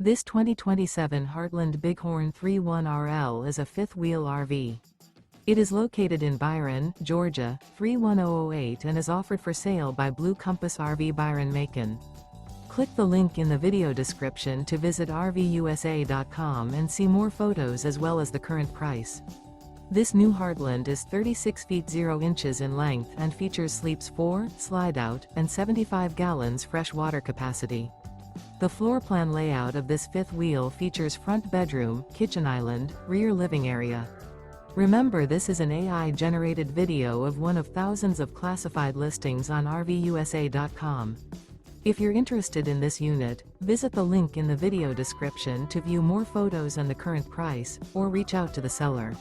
This 2027 Heartland Bighorn 31RL is a fifth-wheel RV. It is located in Byron, Georgia, 31008 and is offered for sale by Blue Compass RV Byron-Macon. Click the link in the video description to visit RVUSA.com and see more photos as well as the current price. This new Heartland is 36 feet 0 inches in length and features sleeps 4, Slideout, and 75 gallons fresh water capacity. The floor plan layout of this fifth wheel features front bedroom, kitchen island, rear living area. Remember, this is an AI-generated video of one of thousands of classified listings on RVUSA.com. If you're interested in this unit, visit the link in the video description to view more photos and the current price, or reach out to the seller.